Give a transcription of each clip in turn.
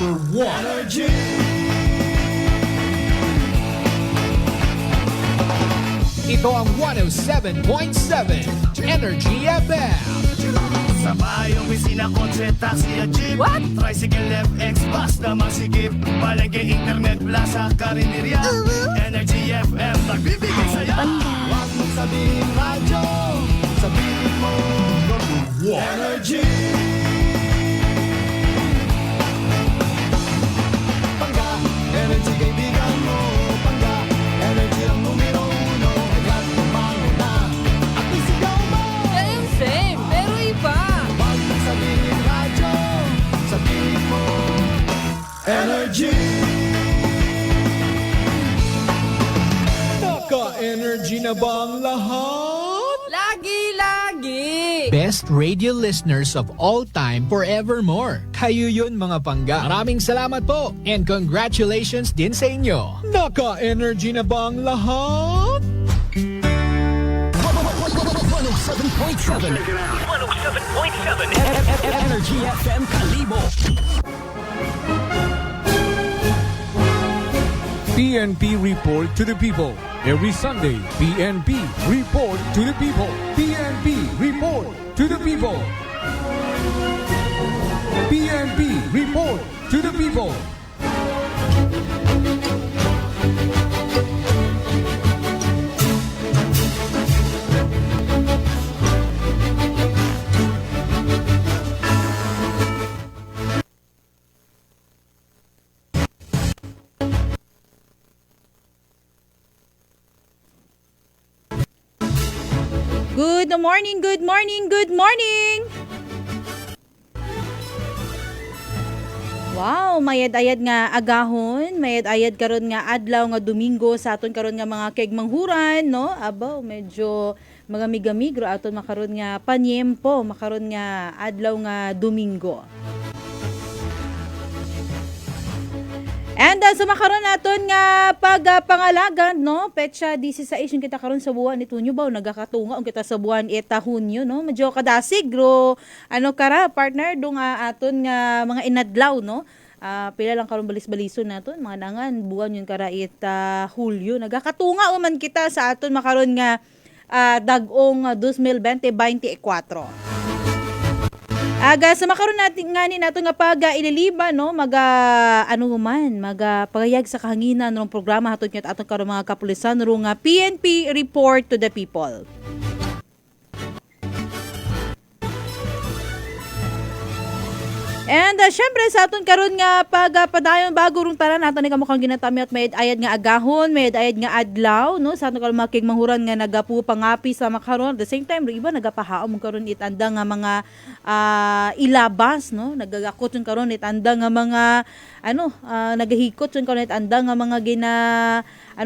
Energy. Ito ang 107.7 Energy FM. Sa bayong opisina, kotse, taxi at jeep. What? Tricycle, FX, bus na masikip. Palengke, internet, plaza, karinderya. Energy FM, nagbibigay saya. Huwag mong sabihin radyo, sabihin mo Energy. Pangga, energy kaibigan mo. Pangga, energy ang numero uno. Agad kumango na at isigaw mo. Same, pero iba. Huwag mong sabihin radyo, sabihin mo Energy. Naka-energy na ba ang lahat? Lagi-lagi. Best radio listeners of all time forevermore. Kayo yun mga pangga. Maraming salamat po and congratulations din sa inyo. Naka-energy na ba ang lahat? 107.7 Energy FM Kalibo. PNP Report to the People. Every Sunday, PNP Report to the People. PNP Report to the People. PNP Report to the People. Good morning, good morning, good morning! Wow, mayad-ayad nga agahon, mayad-ayad karon nga adlaw nga Domingo sa aton karon nga mga kegmanghuran, no? Abaw, medyo mga migamigro aton makaron nga panyempo, makaron nga adlaw nga Domingo. And sa makaron naton nga pagpangalagan, no, petsa 16 yung kita karon sa buwan ni Tunyo ba nagakatunga ang kita sa buwan eta Hunyo, no, medyo kadasig gro ano kara partner do nga aton nga mga inadlaw, no. Pila lang karon balis-balison naton mga nangan buwan yun kara eta Hulyo, nagakatunga man kita sa aton makaron nga dag-ong 2020-24. Aga sa makaron natin nga ni nato nga ililiba, no, pagayag sa kahanginan ng programa hatod ket aton karon mga kapulisan ro nga PNP Report to the People. And syempre sa aton karon nga pagpadayon bago rong tanan nato ni kamukhang ginatami at may ayad nga agahon, may ayad nga adlaw, no, sa aton karon mga manghuran nga nagapu pangapi sa makaron. At the same time iba nagapahaom karon itanda nga mga ilabas, no, nagagakot yung karon itanda nga mga nagahikot yung karon itanda nga mga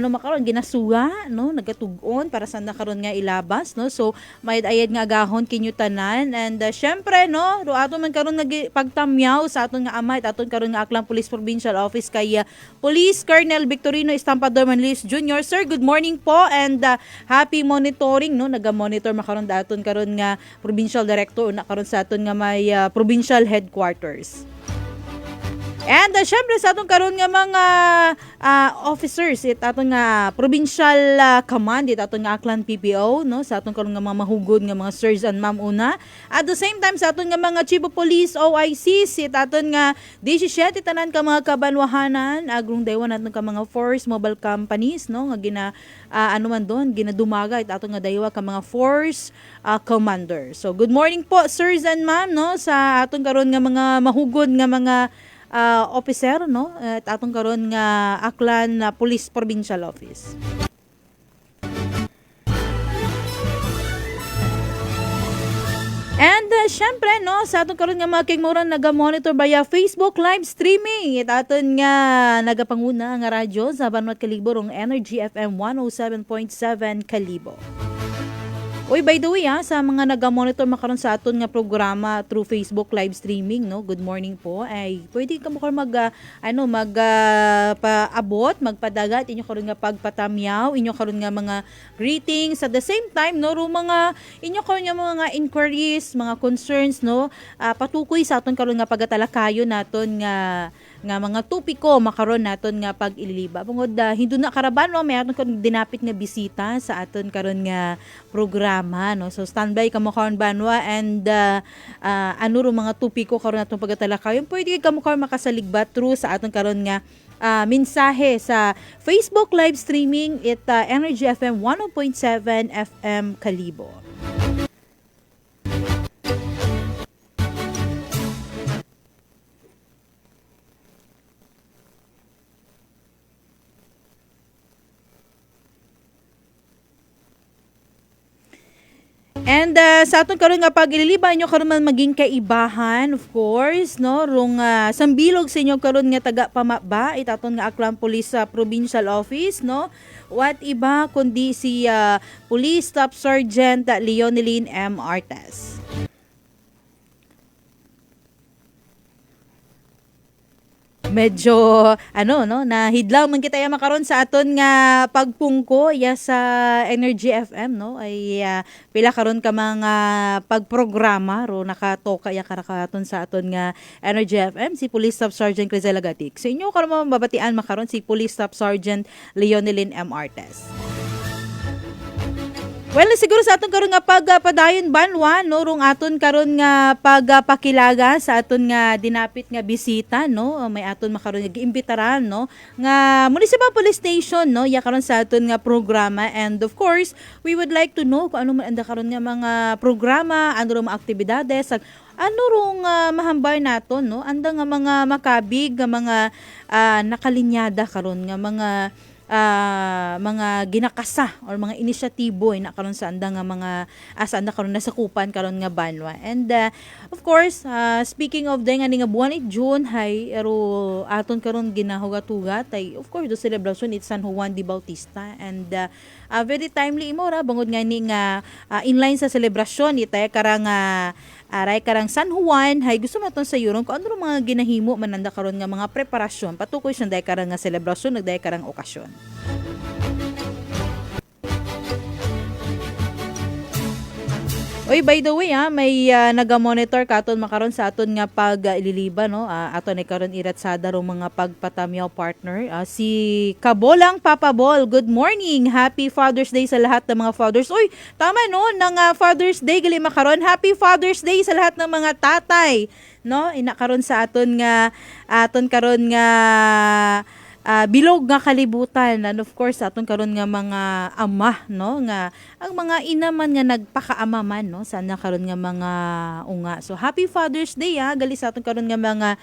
makaron ginasuga, no, nagatugon para sa karon nga ilabas, no. So may ayad nga agahon kinyo tanan. And syempre, no, ro ato man karon pagtamyaw sa aton nga amay aton karon nga Aklan Police Provincial Office kay Police Colonel Victorino Estampador Manlis Jr. Sir, good morning po and happy monitoring, no, naga-monitor makaron daton karon nga Provincial Director na karon sa aton nga may Provincial Headquarters. And syempre sa atong karon nga mga officers aton nga provincial command aton nga Aklan PPO, no, sa atong karon nga mga mahugod nga mga sirs and ma'am una. At the same time sa aton nga mga chief of police OIC aton nga 17 tanan ka mga kabanwahanan agrong daywan aton ka mga force mobile companies, no, nga ginadumaga aton nga daywa ka mga force commander. So good morning po sirs and ma'am, no, sa aton karon nga mga mahugod nga mga officer, no, at atong karon nga Aklan Police Provincial Office. And syempre, no, sa atong karon nga mga kigmuran naga-monitor via Facebook live streaming aton nga nagapanguna nga radyo sa Banwat Kalibo rong Energy FM 107.7 Kalibo. Uy, by the way, sa mga naga-monitor makaron sa aton nga programa through Facebook live streaming, no, good morning po. Ay pwede ka mo paabot, magpadagat inyo karon nga pagpatamyaw, inyo karon nga mga greetings at the same time, no, ro mga inyo karon nga mga inquiries, mga concerns, no, patukoy sa aton karon nga pagatalakayo naton nga nga mga tupiko makaron naton nga pag-ililiba. Bungod hindi na karaban no, may aton kon dinapit nga bisita sa aton karon nga programa no. So standby ka mo karon banwa and ano ro mga tupiko karon naton pagatalakayon. Pwede ka mo karon makasaligbat through sa aton karon nga mensahe sa Facebook live streaming it Energy FM 101.7 FM Kalibo. And sa atong karon nga pag-ililiban nyo karon man maging kaibahan of course no rong sambilog sa inyo karon nga taga pamaba itaton nga Aklan Police Provincial Office no what iba kundi si Police Staff Sergeant Leoneline M. Artes. Medyo nahidlaw man kita makaron sa aton nga pagpungko sa Energy FM no ay pila karon ka mga pagprograma ro nakatoka karakaton sa aton nga Energy FM si Police Staff Sergeant Crizela Gatik. Sa inyo karon mababatian makaron si Police Staff Sergeant Leoneline M. Artes. Well, siguro sa aton karon nga pagpadayon banwa no rong aton karon nga pagpakilaga sa aton nga dinapit nga bisita no may aton makaron nga giimbitaran no nga Municipal Police Station no karon sa aton nga programa and of course we would like to know kung ano man anda karon nga mga programa ano ro mga aktibidades ano rong mahambay naton no anda nga mga makabig nga mga nakalinyada karon nga mga ginakasa or mga inisyatibo na karon sa anda nga mga asa anda karon nasakupan karon nga banwa and of course speaking of nga buwan it June hay ero aton karon ginahugat-hugat ay of course the celebration it's San Juan de Bautista and very timely imo ra bangod nga ni nga inline sa selebrasyon itay karang aray karang San Juan hay gusto naton sa yuron kung ano mga ginahimo mananda karon nga mga preparasyon patukoy sa day karang nga selebrasyon nagday karang okasyon. Oy, by the way, may naga-monitor katon makaron sa aton nga pag-ililiba no. Aton ni karon iratsada ro mga pagpatamyaw partner. Si Kabolang Papa Bol. Good morning. Happy Father's Day sa lahat ng mga fathers. Oy, tama no, ng Father's Day gali makaron. Happy Father's Day sa lahat ng mga tatay, no? Ina karon sa aton karon nga bilog nga kalibutan and of course aton karon nga mga ama no nga ang mga ina man nga nagpakaama man no sana karon nga mga unga. So happy Father's Day gali sa aton karon nga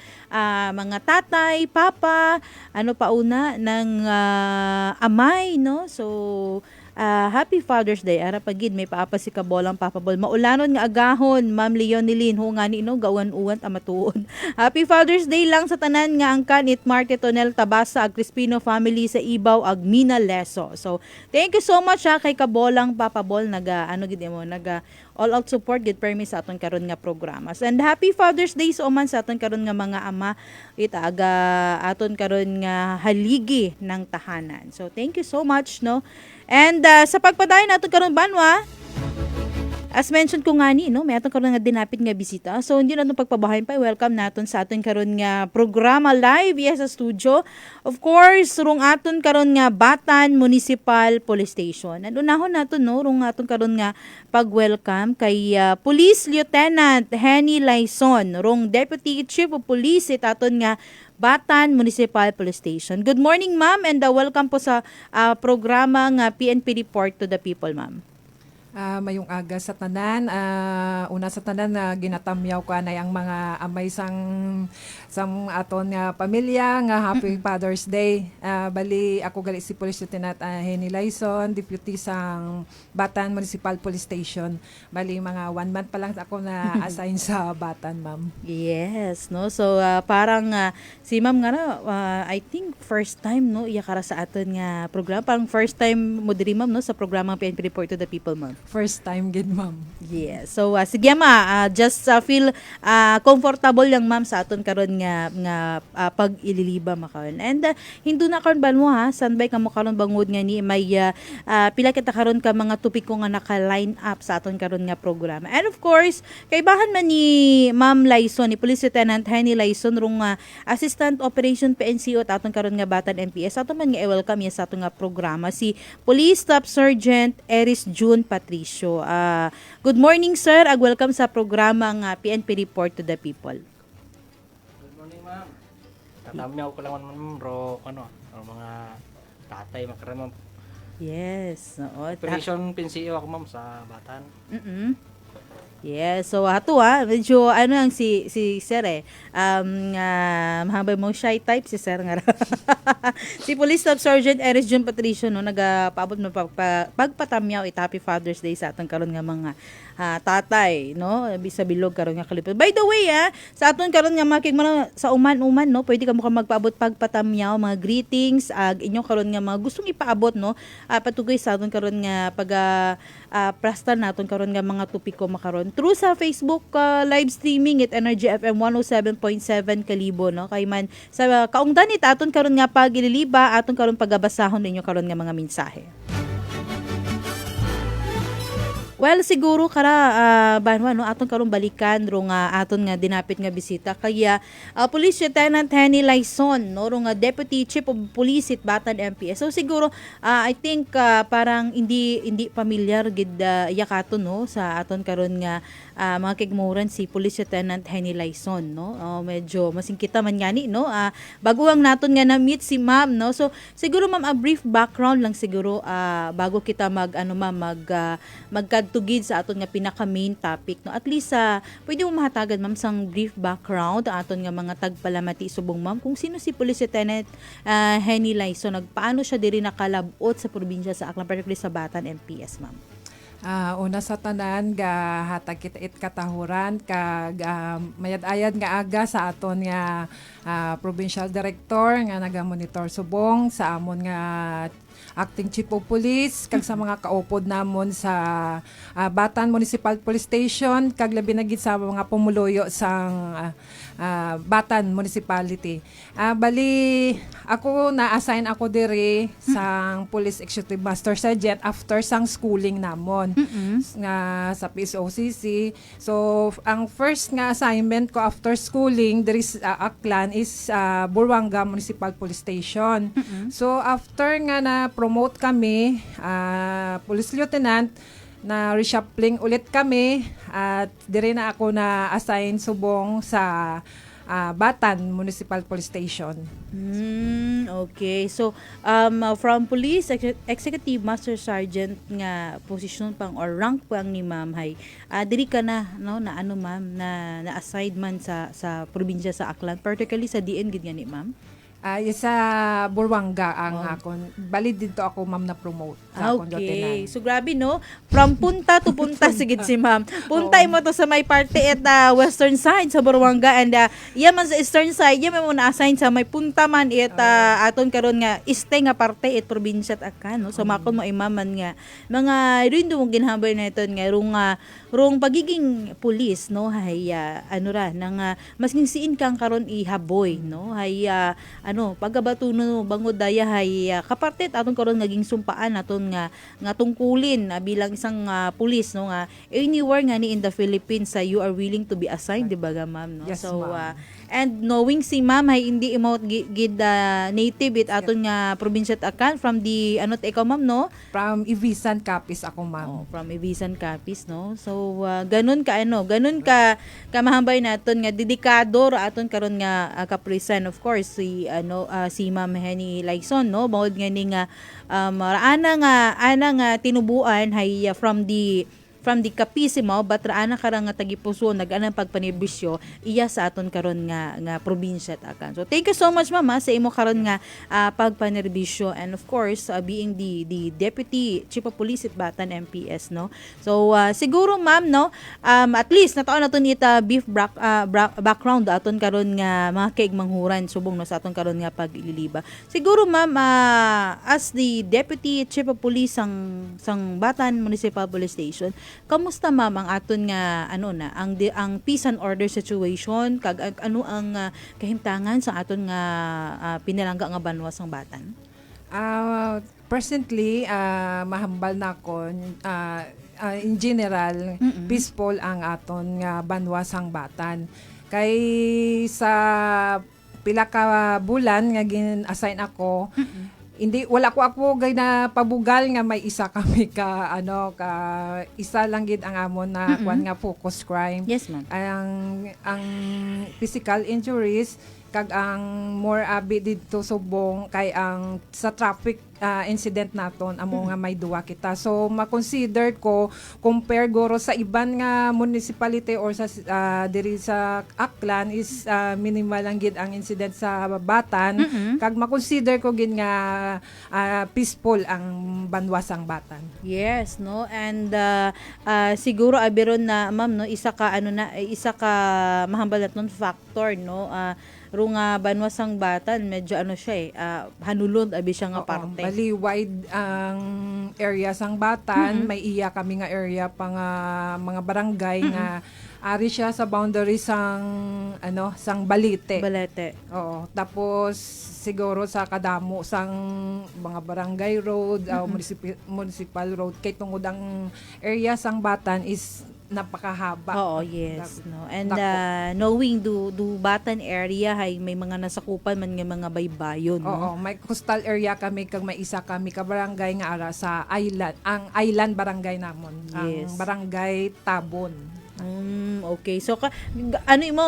mga tatay, papa, ano pa una ng amay no. So happy Father's Day. Ara pagid may paapa si Kabolang Papa Bol. Maulanon nga agahon, Ma'am Leoneline, ho nga ni no gawan-uwan amatuon. Happy Father's Day lang sa tanan nga angkan it Marte Tonel Tabasa ag Crispino family sa Ibaw ag Mina Leso. So, thank you so much kay Kabolang Papa Bol naga all out support gid permis sa aton karon nga programas. And happy Father's Day so man sa aton karon nga mga ama itaga aton karon nga haligi ng tahanan. So, thank you so much no. And sa pagpadayon natin karon banwa, as mentioned ko nga ni, no, may aton karon nga dinapit nga bisita. So hindi naton pagpabahayan pa, welcome naton sa aton karon nga programa live sa studio. Of course, rung aton karon nga Batan Municipal Police Station. And unahon naton no, rung aton karon nga pag-welcome kay Police Lieutenant Henny Laison, rung Deputy Chief of Police aton nga Batan Municipal Police Station. Good morning, ma'am, and welcome po sa programa nga PNP Report to the People, ma'am. Mayong aga sa tanan, una sa tanan na ginatamyaw ko na yung mga amay sang aton nga pamilya nga Happy Father's Day. Bali ako gali si Police Lieutenant Henny Laison, deputy sang Batan Municipal Police Station. Bali mga 1 month pa lang ako na assign sa Batan, ma'am. Yes, no. So parang si ma'am nga I think first time no iya kara sa aton nga programa. Parang first time mo diri ma'am no sa programa PNP Report to the People, ma'am. First time gid ma'am. Yes. So sige ma, just feel comfortable lang ma'am sa aton karon nga pag ililiba makaron. And hindu na karon ba mo ha, standby ka mo karon bangod nga ni may pila kita karon ka mga topiko nga naka-line up sa aton karon nga programa. And of course, kaibahan man ni Ma'am Laison, ni Police Lieutenant Henny Laison rong Assistant Operation PNCO at aton karon nga Batan MPS. Aton man nga i-welcome ya sa aton nga programa si Police Staff Sergeant Eris June Patricio. Good morning sir, welcome sa programa nga PNP Report to the People. Good morning, ma'am. Tatamyaw ko lang ma'am, bro, mga tatay makaramam. Yes. Oo. Operation PNCO ako ma'am sa Batan. Yes, so ato medyo ang si sir mahabay mo shy type si sir nga. Si Police Staff Sergeant Eris June Patricio no nagapaabot mo pagpatamyaw happy Father's Day sa atong karon nga mga tatay no sa bilog karon nga kalipod. By the way sa aton karon nga makig mo sa uman no pwede ka mo magpaabot pagpatamyaw mga greetings inyong karon nga mga gustong ipaabot no patugay sa aton karon nga prasta naton karon nga mga topiko makaron through sa Facebook live streaming at Energy FM 107.7 Kalibo no kay man sa kaungdan it aton karon nga pagililiba aton karon pagabasahon ninyo karon nga mga mensahe. Well, siguro banwa no aton karon balikan ro nga aton nga dinapit nga bisita kaya Police Lieutenant Henny Laison no ro nga Deputy Chief of Police at Batan MPS. So siguro I think parang hindi familiar gid yakaton no sa aton karon nga mga kigmuran si Police Lieutenant Henny Laison no. Medyo masingkita man ngani no. Baguang naton nga na-meet si Ma'am no. So siguro ma'am a brief background lang siguro bago kita magkadtugid sa aton nga pinaka main topic no. At least pwede mo mahatagan ma'am sang brief background aton nga mga tagpalamati subong ma'am kung sino si Police Lieutenant Henny Laison, nagpaano siya diri nakalabot sa probinsya sa Aklan particularly sa Batan MPS ma'am. Una sa tanan hatag kita it katahuran kag mayad-ayad nga aga sa aton nga provincial director nga naga-monitor subong sa amon nga acting chief of police kag sa mga kaupod namon sa Batan Municipal Police Station kag labi na gid sa mga pumuluyo sang Batan Municipality. Bali ako na-assign ako diri sang Police Executive Master Sergeant after sang schooling namon nga sa PSOCC. So ang first nga assignment ko after schooling diri sa Aklan is Buruanga Municipal Police Station. So after nga na-promote kami Police Lieutenant na reshuffling ulit kami at dire na ako na assign subong sa Batan Municipal Police Station. Okay. So from Police Executive Master Sergeant nga posisyon pang or rank pang ni Ma'am hay diri ka na no na ano ma'am na-assign man sa probinsya sa Aklan particularly sa DN gid ni Ma'am. Sa Buruanga ang akon. Bali dito ako ma'am na promote sa akong lieutenant. So grabe no. From punta to punta sigid si Ma'am. Punta mo to sa may parte at western side sa Buruanga and man sa eastern side mo na-assign sa may punta man aton karon nga este nga parte at probinsya at Akan no. So makon mo imaman nga mga rindo mong ginhambay na iton nga rong pagiging pulis no hay nang mas ngisiin kang karon ihaboy no hay pagabato no bangod daya hay kapartet aton karon naging sumpaan aton nga tungkulin bilang isang pulis no nga anywhere nga ni in the Philippines you are willing to be assigned di ba ma'am no. Yes, so ma'am. and knowing si Ma'am hay hindi imo gid native it aton nga probinsya at Akan from the ikaw ma'am no From Ibisan Capiz ako ma'am. from Ibisan Capiz no. So ganun ka kamahambay naton nga dedikado aton karon nga kapulisan of course si Ma'am Henny Laison no bawod nga ni nga ana nga tinubuan hay from from the Capisimo batraan na karang nga tagipuso nag-anang pagpanibisyo iya sa aton karon nga probinsya takan. So thank you so much mama sa imo karon nga pagpanerbisyo, and of course being the Deputy Chief of Police at Batan MPS, no. So siguro ma'am, no, at least nataon naton ita beef background aton karon nga mga kaig manghuran subong no sa aton karon nga pag-ililiba. Siguro ma'am, as the Deputy Chief of Police sang Batan Municipal Police Station, kamusta ma'am ang aton nga ang peace and order situation kag ano ang kahimtangan sa aton nga pinalangga nga banwa sang Batan? Presently, mahambal na ko, in general, peaceful ang aton nga banwa sang Batan. Kay sa pila ka bulan nga gin-assign ako, wala ko gay na pabugal nga may isa kami ka isa lang gid ang amon na kwan nga focus crime. Yes ma'am. Ang physical injuries kag ang more abi dito subong kay ang sa traffic incident naton amo nga may duwa kita. So ma-consider ko compare goro sa iban nga municipality or sa diri sa Aklan is minimal lang gid ang incident sa Batan. Kag ma-consider ko gid nga peaceful ang banwasang Batan. Yes, no, and siguro abiron na ma'am, no, isa ka mahambal naton factor, no, runga banwasang Batan medyo siya hanulod abi siya nga parte. Bali wide ang area sang Batan, may iya kami nga area pa nga mga barangay nga ari siya sa boundary sang sang Balite. Oo. Tapos siguro sa kadamo sang mga barangay road, municipal road kay tungod ang area sang Batan is napakahaba. Oo, yes, no. And knowing do Batan area hay may mga nasakupan man nga mga baybayon, no. Oo, may coastal area kami kag may isa kami ka barangay nga ara sa island, ang island barangay namon, Yes. ang barangay Tabon. Okay. So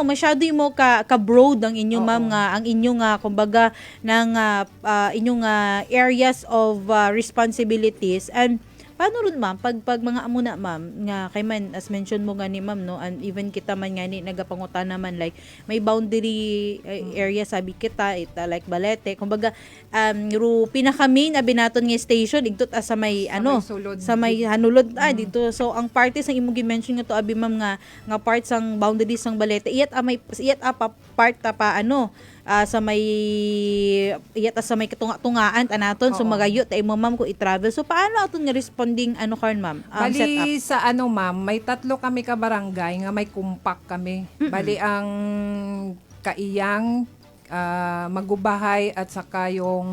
masyado mo ka broad ang inyo ma'am nga ang inyo nga kumbaga ng inyong areas of responsibilities. And paano ron ma'am pag mga amuna ma'am nga kay man as mention mo nga ni ma'am, no, and even kita man nga ni nagapangutan naman like may boundary area sabi kita ita like Balete kumbaga ru pinaka main abi naton nga station igtot sa may sa may hanulod dito. So ang parties ang imong gi-mention nga to abi ma'am nga parts sang boundaries sang Balete iyat pa part ta pa sa may katunga-tungaan anaton so magayo tay mo ma'am ko i-travel. So paano aton nga responding karon ma'am? Bali sa ma'am, may 3 kami ka barangay nga may kumpak kami. Bali ang kaiyang magubahay at saka yung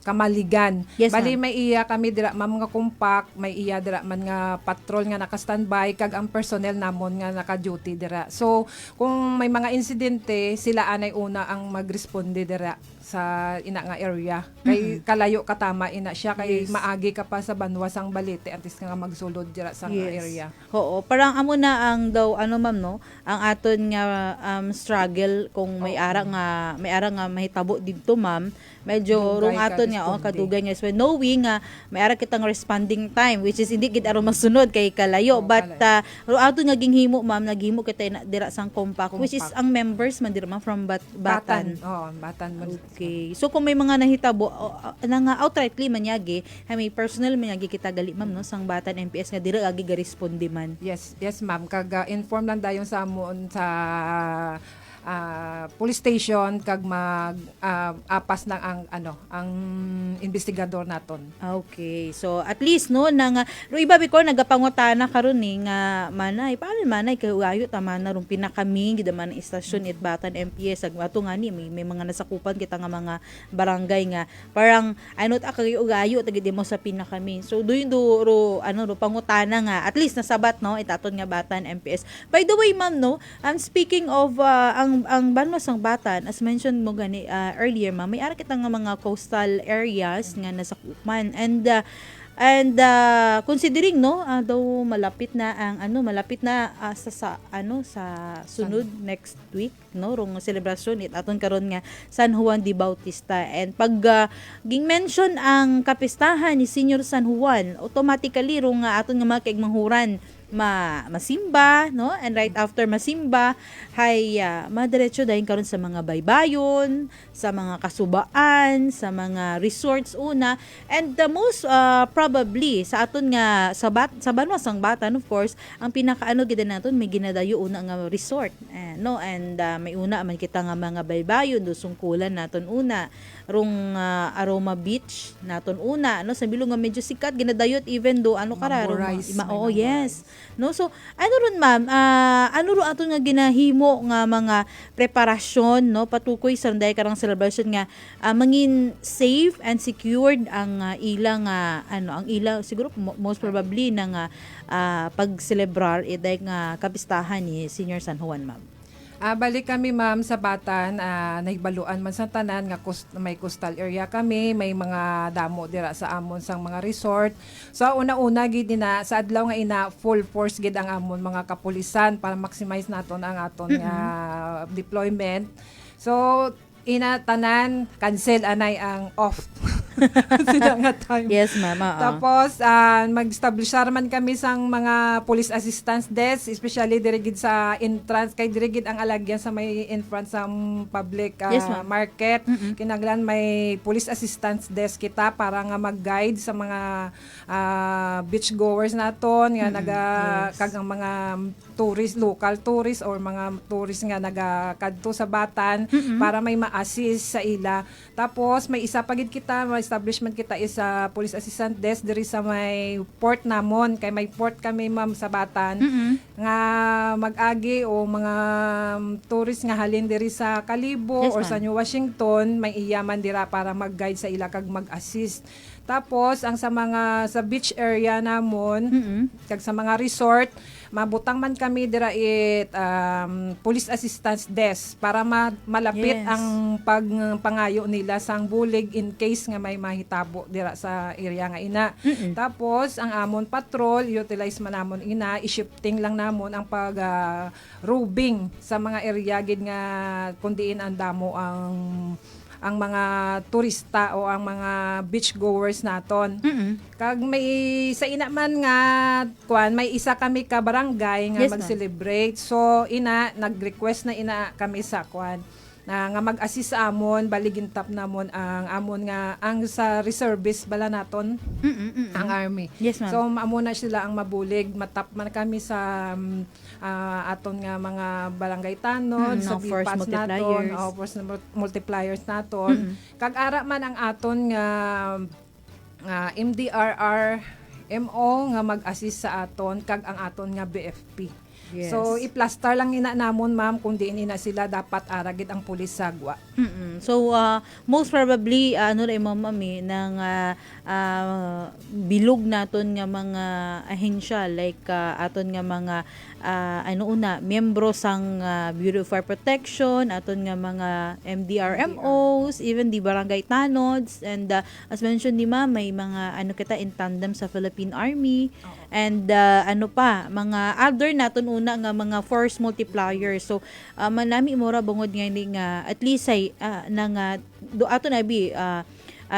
Kamaligan. Yes, Bali may iya kami dira ma'am nga kumpak, may iya dira man nga patrol nga naka-standby kag ang personnel namon nga naka-duty dira. So kung may mga insidente, sila anay una ang magresponde dira sa ina nga area. Kay kalayo katama ina siya kay maagi ka pa sa banwasang Balite artist nga magsulod dira sa nga area. Oo, parang amo na ang daw ma'am, no, ang aton nga struggle kung may ara nga mahitabo didto ma'am. Medyo rung aton nga kadugay nga so knowing nga may ara kitang responding time which is hindi gid aron masunod kay kalayo, but rung aton nga ginghimo ma'am, naghimo kita dira sang compact which is ang members man dira ma'am from Batan. Batan. Okay. So kung may mga nahitabo nga outrightly manyagi, may personal manyagi kita gali ma'am, no, sang Batan MPS nga dira agi ga-responde man. Yes ma'am, kag inform lang dayon sa amon sa police station kag apas ng ang investigador naton. Okay. So at least no nang iba biko nagapangutana karon ni nga manay kay ugayo tama na rum pinakami gid man istasyon it Batan MPS ag ato nga ni may mga nasakupan kita nga mga barangay nga parang kay ugayo tagid mo sa pinakami. So do pangutana nga at least nasabat, no, itaton nga Batan MPS. By the way ma'am, no, speaking of ang banwasang Batan, as mentioned mo gani earlier ma'am, may ara kita nga mga coastal areas nga nasakupan, and And considering no, daw malapit na sa sunod next week no rong celebration it aton karon nga San Juan de Bautista. And pag ging mention ang kapistahan ni Senior San Juan, automatically rong aton nga mga kaigmanghuran masimba no, and right after masimba hay madiretso dayon karon sa mga baybayon, sa mga kasubaan, sa mga resorts una, and the most probably sa aton nga sa Banwasang Batan, of course ang pinakaano gid naton may ginadayo una nga resort no, and may una man kita nga mga baybayon do sungkulan naton una rong Aroma Beach naton una no, sa bilog nga medyo sikat ginadayot even do ano kararo yes no. So ano ron ma'am, ano ron aton nga ginahimo nga mga preparasyon no patukoy sa day karang celebration nga mangin safe and secured ang ilang ang ilang siguro most probably nang pag-celebrar iday nga kapistahan ni Senior San Juan ma'am. Balik kami ma'am sa Batan, nahibaluan man sa tanan nga may coastal area kami, may mga damo dira sa amon sang mga resort. So una-una gid na sa adlaw nga ina full force gid ang amon mga kapulisan para maximize naton ang aton deployment. So ina tanan cancel anay ang off sila nga time. Yes ma'am. Tapos mag-establish man kami sang mga police assistance desk, especially dirigid sa entrance kay dirigid ang alagyan sa may entrance sa public Yes, market. Kinahanglan may police assistance desk kita para nga mag-guide sa mga beach goers naton nga kag ang mga local tourist or mga tourist nga nagakadto sa Batan para may ma-assist sa ila. Tapos may isa pagid kita establishment kita is police assistant desk diri sa may port namon kay may port kami ma'am sa Batan nga mag-agi o mga tourist nga halin diri sa Kalibo or sa New Washington may iyaman dira para mag-guide sa ila kag mag-assist. Tapos ang sa beach area namon kag sa mga resort mabutang man kami dira police assistance desk para malapit ang pangayo nila sang bulig in case nga may mahitabo dira sa area nga ina. Tapos ang amon patrol utilize man namon ina i-shifting lang namon ang roving sa mga area gid nga kundiin ang damo ang mga turista o ang mga beach goers naton. Kag may sa ina man nga may isa kami ka barangay nga mag-celebrate. So ina nag-request na ina kami sa nga mag-assist sa amon, baligin tap namon ang amon nga ang sa reservice bala naton ang army. Yes, ma'am. So amo na sila ang mabulig, matap man kami sa aton nga mga barangay tanod sa force BPAS naton, force multipliers naton. Kag ara man ang aton nga MDRR MO nga mag-assist sa aton kag ang aton nga BFP. Yes. So i-plaster lang ina namon ma'am kung diin ina sila dapat aragid ang pulis sagwa. So most probably mami ng bilog naton nga mga ahensya like aton nga mga miyembro sang Bureau of Fire Protection, aton nga mga MDRMOs, even the barangay tanods, and as mentioned ni ma'am may mga kita in tandem sa Philippine Army, and mga other naton una nga mga force multipliers. So manami mura bungod nga at least ay do ato na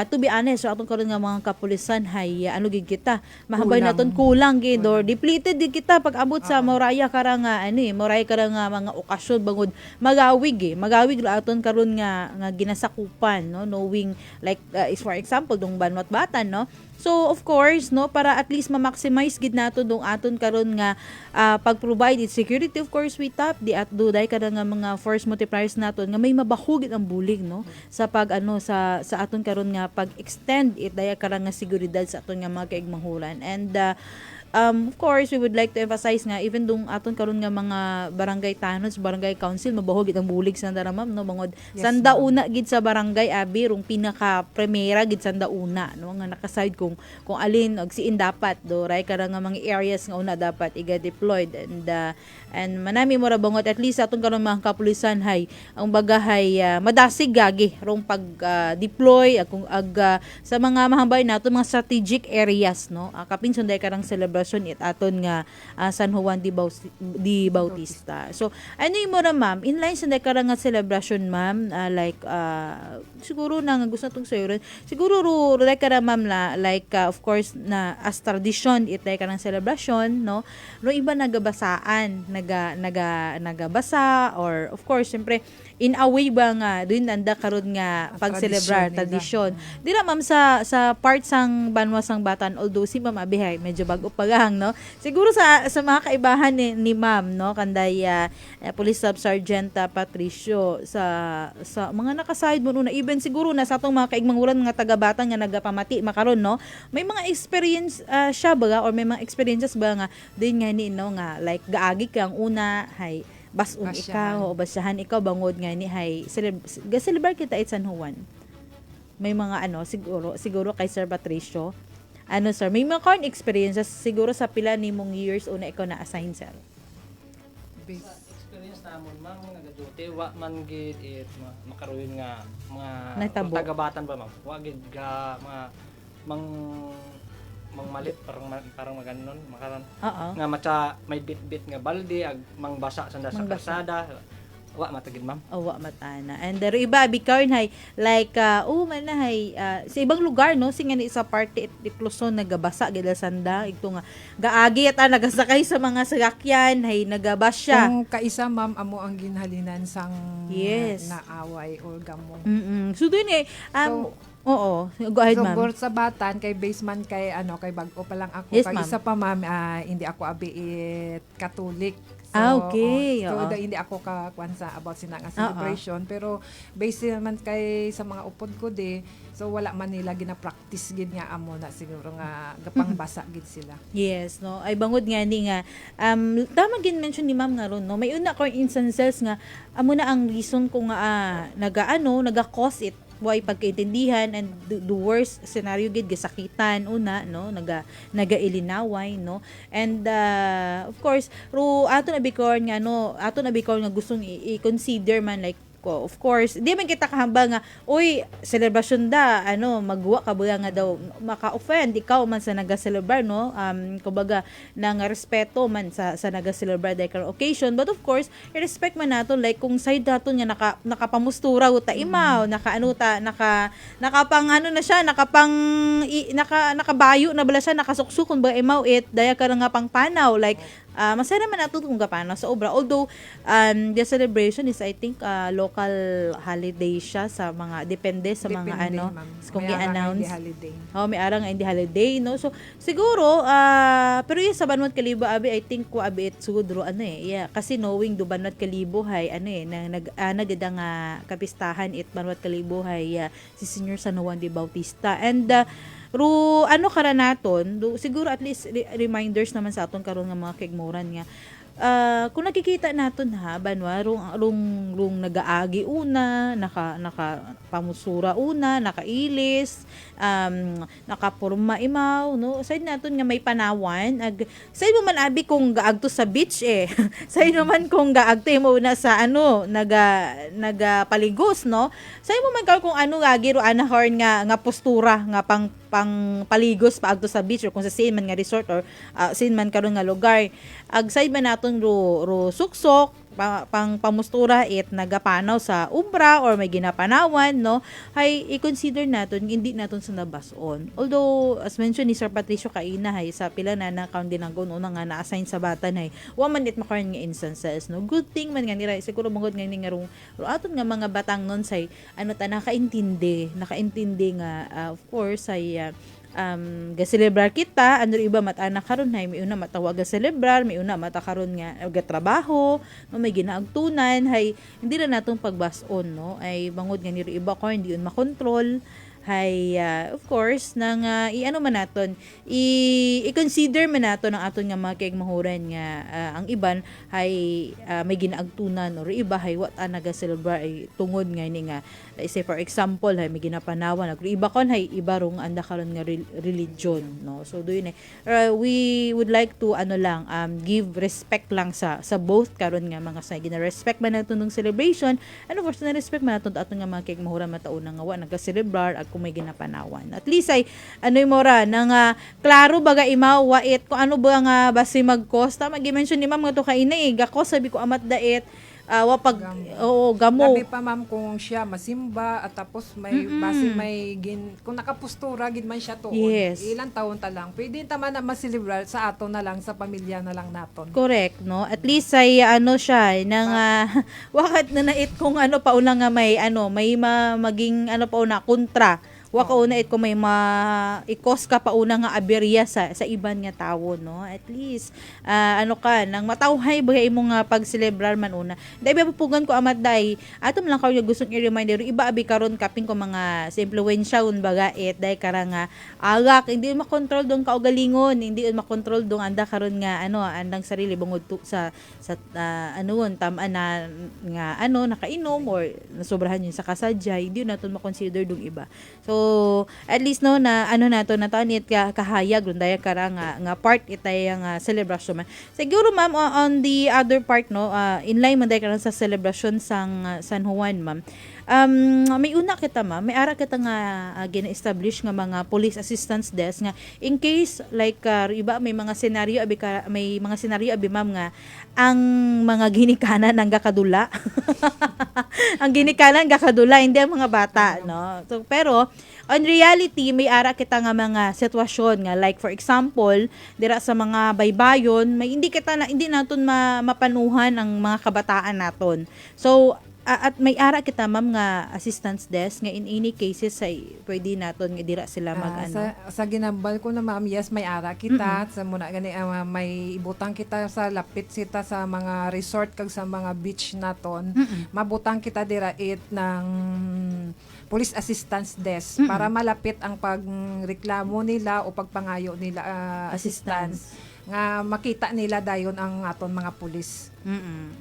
to be honest, so atong karon nga mga kapulisan hay gid kita mahabay naton kulang gid or depleted gid kita pag abot sa Moraya karang mga okasyon bangod magawig ra aton karon nga ginasakupan no, knowing like is for example dong Banwat Batan no. So of course no, para at least ma-maximize gid nato dong aton karon nga pag-provide security, of course we tap di at duday kada nga mga force multipliers naton nga may mabahugit ang bulig no sa pag sa aton karon nga pag-extend it daya karang nga seguridad sa aton nga mga kaigmanghuran. And of course, we would like to emphasize nga, even dung aton karon nga mga barangay tanod, barangay council, mabahog itang bulig sa nandara ma'am, no? Bangod, sanda una gid sa barangay, abi, rong pinaka-primera gid sanda una, no? Nga nakaside kung alin, og siin dapat, do, ray ka nga mga areas nga una dapat iga-deployed. And manami mo ra bangot, at least aton karon mga kapulisan, hay, ang bagahay, madasig gagi, rong pag-deploy, sa mga mahambay nato, mga strategic areas, no? Kapin sunday karang celebration it aton nga San Juan de Bautista. So ano yung mura ma'am, in line sa karang nga celebration ma'am, siguro na nga gusto natong sayo siguro like kara ma'am like of course na as tradition it like karang celebration, no? No iba nagabasaan, nagabasa, or of course syempre in a way ba nga doon anda karon nga pag-celebrar tradisyon. Dira ma'am sa part sang banwasang batan, although si Ma'am Abihay medyo bago pagang, no. Siguro sa mga kaibahan ni Ma'am, no, kanday Police Sub Sergeant Patricio sa mga nakaside mo na even siguro na sa atong mga kaigmanguran nga taga-batan nga nagapamati makaron, no. May mga experience siya ba or may mga experiences ba nga din nga ni no nga like gaagi kang una hay basun ikaw o basahan ikaw bangod nga ni hay celebrate kita it San Juan. May mga siguro kay Sir Patricio. Sir, may mga current experiences siguro sa pila nimong years una ikaw na assign sir. Experience namon ma'am nagaduty wa man gid it makaroon nga mga Natabo. taga-batan ba ma'am. Wa gid ga mga malit parang maganon makaron nga matsa may bit nga balde ag mangbasa sa kalsada wa matagid ma'am. Wa matana. And there iba bikarn hay like man na hay sa ibang lugar, no, singa ni sa party it Luzon nagabasa gid sanda ito nga gaagi at nagasakay sa mga sasakyan hay nagabasya. Kung kaisa ma'am amo ang ginhalinan sang Yes. naaway or gamo. So doon oo, go ahead So, ma'am. sa batan, kay baseman, kay bago pa lang ako. Yes, kay ma'am. isa pa, ma'am, hindi ako abiit Catholic. So, Okay. so Oo. hindi ako kakuan sa about sinanga celebration. Pero, base naman kay sa mga upod ko so wala man nila gina-practice gid nga amo na siguro nga gapang basa gid sila. Yes, no. Ay bangod nga ni nga tama gin mention ni ma'am nga ron, no. May una ko instances nga amo na ang reason kung naga-cause it why pagkaintindihan and the worst scenario gid gisakitan una, no, nagailinaway, no. And of course ato na bikor nga gustong i-consider man like of course di man kita kahamba nga uy celebration da magwa ka ba nga daw maka-offend ikaw man sa naga-celebrate, no, kumbaga nang respeto man sa naga-celebrate that occasion, but of course i-respect man nato like kung side daton nga nakapamustura uta imaw nakapang na siya nakabayo na bala siya nakasuksukon ba imaw it daya ka nga pang panaw like masaya naman nato kung gapano sa obra, although the celebration is I think local holiday siya sa mga depende sa mga Depende, ma'am. kung May arang i-announce hindi holiday. may arang hindi holiday, no, so siguro pero yung sa Banwat Kalibo abi I think ko abi it sudro kasi knowing do Banwat Kalibo hay nagada nga kapistahan it Banwat Kalibo hay si Senior San Juan de Bautista, and karanaton siguro at least reminders naman sa aton karon nga mga kaigmoran nga kung nakikita naton banwa rung nagaagi una naka pamusura una nakailis nakapurma imaw, no, side naton nga may panawan side mo man abi kung gaagto sa beach side naman kung gaagto mo na sa naga paligos, no, side mo man kung gagi ro anahorn nga postura nga pang paligos paagto sa beach or kung sa same man nga resort or same man karon nga lugar ag side man naton ro suksok pang pamustura it nagapanaw sa ubra or may ginapanawan, no, hay i-consider naton hindi naton sa nabason, although as mentioned ni Sir Patricio kaina hay sa pila na account din ang una nga na-assign sa batan hay wa man it makaron nga instances, no, good thing man nga nira siguro mangod nga nga rong aton nga mga batang non say nakaintindi nga of course ay ga-celebrar kita iba mata-ana karon hay may una matawag ga-celebrar may una mata karon nga ga-trabaho, no, may ginaagtunan hay hindi na natong pagbason, no, ay bangod nga niro iba ko hindi yun makontrol hay of course nang i-ano man naton i-consider man naton ang aton nga mga kaigmahuran nga ang iban hay may ginaagtunan or iba hay what naga-celebrate ay tungod nga ni nga say for example hay may ginapanawan or iba kon hay iba rong anda karon nga religion, no? So do yun we would like to give respect lang sa both karon nga mga sa gina-respect man naton ng celebration and of course na respect man naton aton nga mga kaigmahuran matauna nga wa naga-celebrar at kung may ginapanawan. At least ay mora nang klaro baga imaw wait kung ano ba nga basi mag-cost magi-mention ni ma'am nga to kainay gako sabi ko amat daet wapag gamo. Labi pa ma'am kung siya masimba at tapos may basi may kung nakapustura gid man siya tuon. Yes. Ilang taon ta lang. Pwede ta man na maselebrar sa ato na lang sa pamilya na lang naton. Correct, no? At least ay siya nang wakat na nait kung pauna nga may maging pauna kontra. Wa ka una kung may ikos ka pa una nga aberya sa iban nga tawo, no? At least nang matawhay bagay imo nga pag-celebrar man una. Dai ba pupugan ko amat dai. Atom lang kayo gustong i-reminder iba abi karon kaping ko mga sa impluwensyaon baga dai kara nga agak hindi makontrol dong kaugalingon, hindi makontrol dong anda karon nga andang sarili bungod sa tamaan na nga nakainom or nasobrahan yun sa kasadyay, hindi naton ma-consider dong iba. So at least no na nato na tanit kahayag rundaya kara nga part itay nga celebration man. Siguro ma'am on the other part no in line man karon sa celebration sang San Juan ma'am. May una kita ma'am, may ara kita nga gina-establish nga mga police assistance desk nga in case like iba may mga senaryo abi ma'am nga ang mga ginikanan ang gakadula. Ang ginikanan gakadula hindi ang mga bata, no? So pero on reality may ara kita nga mga sitwasyon nga like for example dira sa mga baybayon may hindi naton mapanuhan ang mga kabataan naton. So at may ara kita ma'am nga assistance desk nga in any cases ay pwede naton nga dira sila sa ginambal ko na ma'am, yes may ara kita sa muna gani may ibutang kita sa lapit sita sa mga resort kag sa mga beach naton mabutang kita dira ng police assistance desk para malapit ang pagreklamo nila o pagpangayo nila assistance nga makita nila dayon ang aton mga pulis.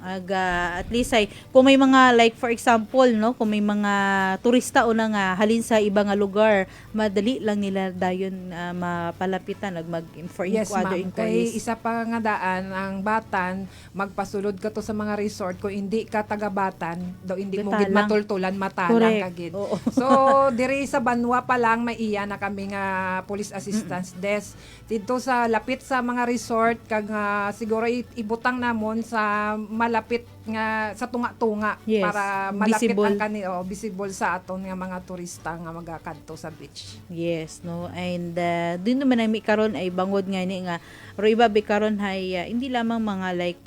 At least ay kung may mga like for example no kung may mga turista o nga halin sa ibang nga lugar madali lang nila dayon mapalapitan for other inquiries. Kay isa pa nga daan ang batan magpasulod ka to sa mga resort kung hindi ka taga batan daw hindi mo gid matultulan matalang ka gid. So diri sa Banwa pa lang may iya na kami nga police assistance desk dito sa lapit sa mga resort kag siguro ibutang namon sa malapit nga sa tunga-tunga para malapit visible. Ang visible sa aton nga mga turista nga magakadto sa beach. Yes, no. And din naman ay karon ay bangod nga ni nga ro iba bi karon hay hindi lamang mga like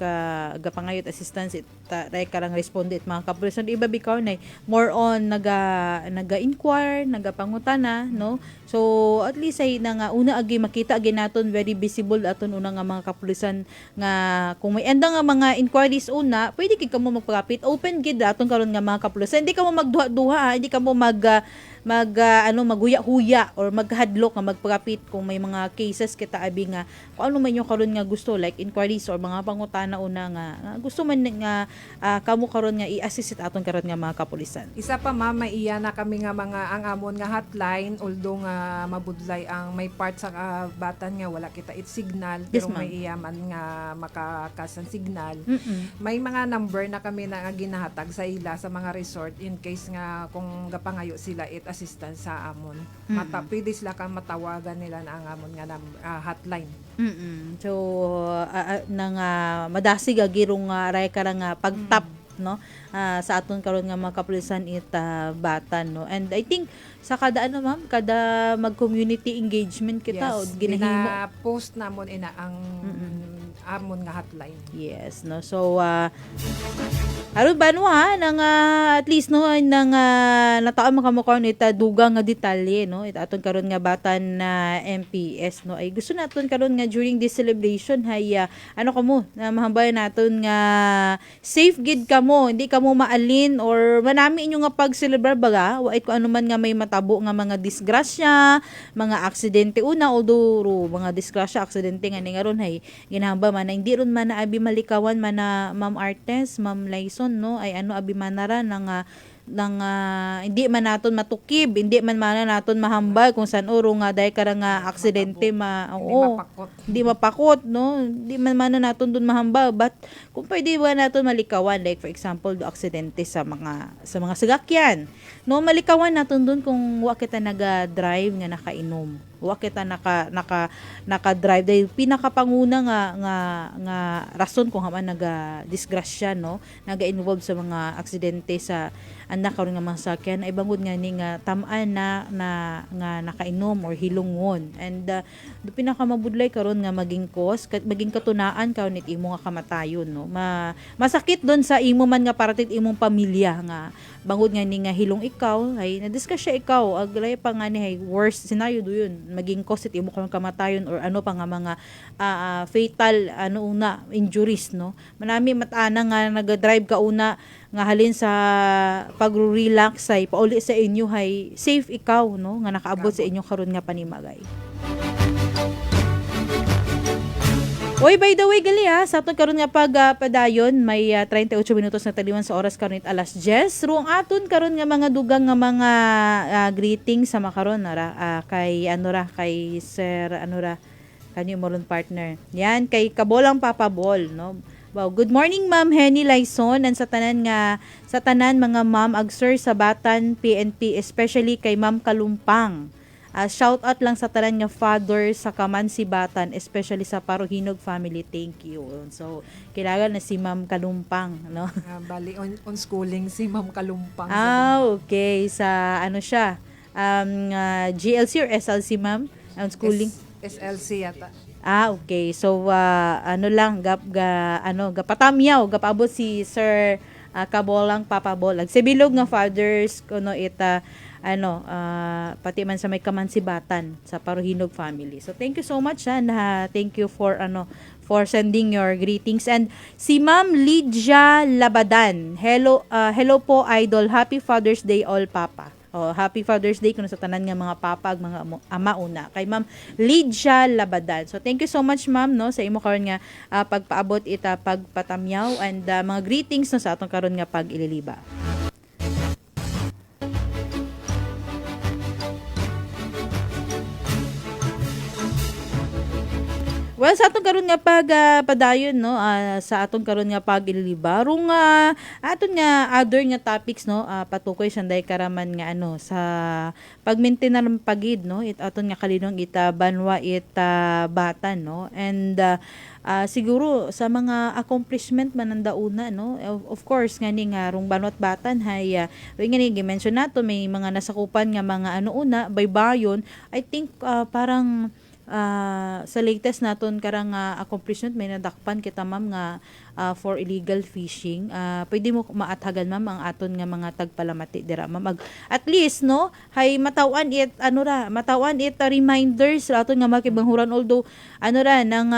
gapangayot assistance like karang respondent mga kapulisan iba bi karon ay more on naga-inquire, nagapangutana, no. So at least ay nga una agi makita agi naton very visible aton una nga mga kapulisan nga kung may enda nga mga inquiries una pwede kid kamo magpakapit open gid aton karon nga mga kapulisan hindi ka mo magduha-duha hindi ka mo maghuya-huya or maghadlok nga magpakapit kung may mga cases kita abi nga kung ano man yung karon nga gusto like inquiries or mga pangutana una nga gusto man nga kamo karon nga i-assist aton karon nga mga kapulisan. Isa pa ma'am may iya na kami nga mga ang amon nga hotline although nga mabudlay ang may part sa batan nga wala kita it signal pero may iya man nga makakasan signal. May mga number na kami na ginahatag sa ila sa mga resort in case nga kung gapangayo sila it assistance sa amon. Pwede sila kang matawagan nila na ang amon nga hotline. So nang madasig agirong ray kara nga pagtap no sa aton karon nga mga kapulisan batan no. And I think sa kada ma'am kada mag-community engagement kita o ginahimo post namon ina ang amon nga hotline. Yes no. So Aron ba no ha nang at least no nang nataon makamukha ita dugang nga detalye no ita aton karon nga batan na MPS no ay gusto naton karon nga during this celebration hay ano kamo na mahambay naton nga safe gid kamo hindi kamo maalin or manami inyo nga pag-celebrate baga wait ko ano man nga may matabo nga mga disgrasya mga aksidente una although mga disgrasya aksidente nga ni ngaron hay ginahamba man na hindi ron man na abi malikawan man na Ma'am Artes Ma'am Lyson no ay ano abimanara ng hindi man naton matukib hindi man naton mahambal kung saan oro nga dahil karang nga aksidente hindi mapakot no hindi man naton dun mahambal but kung pwede ba naton malikawan like for example do aksidente sa mga sasakyan no malikawan naton dun kung wa kita naga-drive nga nakainom wa kita naka-drive dahil pinakapanguna nga rason kung haman naga-disgrasya no naga-involve sa mga aksidente sa anak karon nga mga sakyan ay bangod nga ni nga tamaan na nga nakainom or hilungon and do pinakamabudlay karon nga maging cause maging katunaan karon nit imo nga kamatayon no masakit don sa imo man nga paratit imong pamilya nga bangod nga ni nga hilong ikaw ay na-discuss ikaw aglay pa nga ni hay worst scenario do yun maging cause it imo karon kamatayon or ano pa nga mga fatal injuries no manami matana nga naga-drive ka una nga halin sa pagro-relax ay pauli sa inyo hay safe ikaw no nga nakaabot sa inyo karon nga panimagay. Oy, by the way, gali sa aton karon nga padayon may 38 minutos na taliwan sa oras karon it alas 10. Ruang aton karon nga mga dugang nga mga greetings sa makaron kay kay Sir kanyo moron partner. Yan kay Kabolang Papa Bol no. Wow, good morning Ma'am Henny Lyson and sa tanan mga ma'am ag sir sa Batan PNP especially kay Ma'am Kalumpang. Shout out lang sa tanan nga father sa Kamansi Batan especially sa Parohinog family. Thank you. So kailangan na si Ma'am Kalumpang no. Bali on schooling si Ma'am Kalumpang. Okay sa siya GLC or SLC Ma'am on schooling? SLC yata. Okay. So gapatamyaw gapabot si Sir Kabolang Papa Bolag. Sibilog nga fathers kuno ita pati man sa may Kamansibatan sa Parohinog family. So thank you so much thank you for sending your greetings and si Ma'am Lydia Labadan. Hello po idol. Happy Father's Day all papa. Happy Father's Day kuno sa tanan nga mga papa ag mga ama una kay Ma'am Lydia Labadan. So thank you so much ma'am no sa imo karon nga pagpaabot ita pagpatamyaw and mga greetings no sa atong karon nga pag-ililiba. Well, sa atong karon nga padayon no sa atong karon nga pag-ililiba rung aton nga other nga topics no patukoy sanday karaman nga sa pag-maintain ng pagid no it aton nga kalinong ita banwa ita batan no and siguro sa mga accomplishment man ang dauna no of course ngani nga rung banwat batan hay ngani gi-mention nato may mga nasakupan nga mga una baybayon I think parang sa latest naton karang accomplishment may nadakpan kita ma'am nga for illegal fishing pwede mo maathagan ma'am ang aton nga mga tagpalamati dira ma'am at least no hay matawan it reminders sa aton nga makibanghuran although nang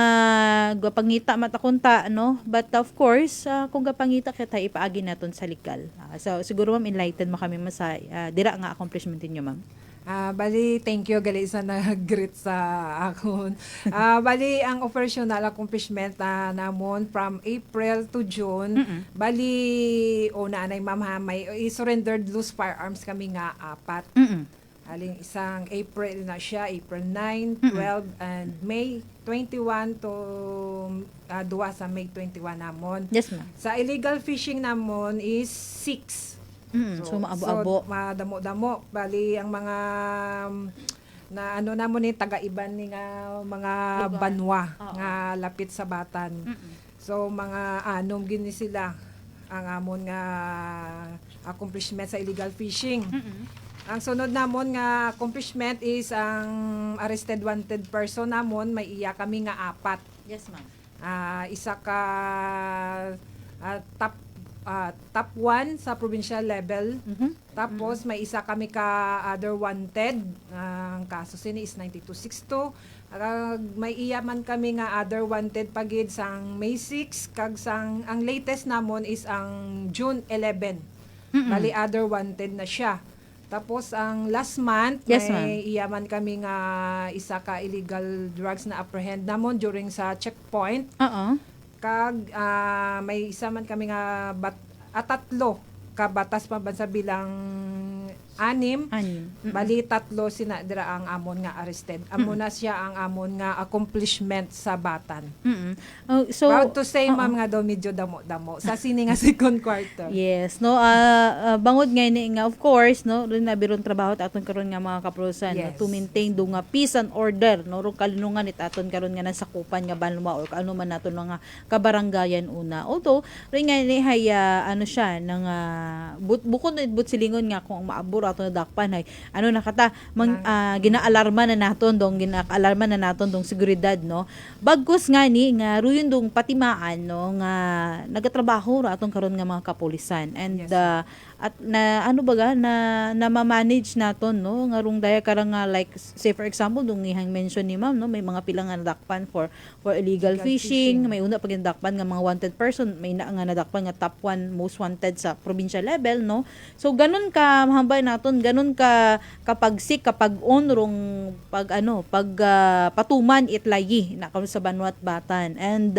gapangita matakunta no but of course kung gapangita kita ipaagi naton sa legal so siguro ma'am enlighten mo kami masay dira nga accomplishment ninyo ma'am. Bali, thank you gali sa nag-greet sa akon. Bali, ang operational accomplishment namon from April to June, bali, naanay ma'am may surrendered loose firearms kami nga 4. Aling isang April na siya, April 9, 12, and May 21 to duwa sa May 21 namon. Yes, ma'am. Sa illegal fishing namon is 6. So maabo-abo. So, madamo-damo. Bali, ang mga na namon ni taga-iban ni nga mga banwa nga lapit sa Batan. So, mga gini sila ang amon nga accomplishment sa illegal fishing. Ang sunod namon nga accomplishment is ang arrested wanted person namon may iya kami nga 4. Yes, ma'am. Isa ka top top 1 sa provincial level. Tapos may isa kami ka other wanted. Ang kaso sini is 9262. May iyaman kami nga other wanted pagid sang May 6 kag sang ang latest namon is ang June 11. Bali other wanted na siya. Tapos ang last month Yes, may iyaman kami nga isa ka illegal drugs na apprehend namon during sa checkpoint. Kag may isa man kami nga tatlo ka batas pambansa bilang 6. Bali 3 sina dira ang amon nga arrested. Amo na siya ang amon nga accomplishment sa batan. So Proud to say ma'am nga daw medyo damo-damo sa sini nga second quarter. yes, no, bangod nga ni nga of course, no, rin na biron trabaho ta aton karon nga mga kapulosan, no, Yes. to maintain do nga peace and order, no, ro kalunungan it aton karon nga nasakupan nga banwa or ano man naton mga kabaranggayan una. Although rin nga ni hay ano siya nang bukod but silingon nga kung maabot ato na dakpan hay ano nakata ginaalarma na naton dong seguridad, no, bagkus nga ni nga ruyon dong patimaan, no, nga nagatrabaho ra atong karon nga mga kapulisan and Yes, at na ano baga na ma-manage naton, no, nga rung daya karang nga like say for example dong ihang mention ni ma'am, no, may mga pila nga nadakpan for illegal fishing, may una pag nadakpan nga mga wanted person, may na nga nadakpan nga top 1 most wanted sa provincial level, no. So ganun ka mahambay naton, ganun ka kapag onrong pag patuman itlayi na sa Banwat Batan and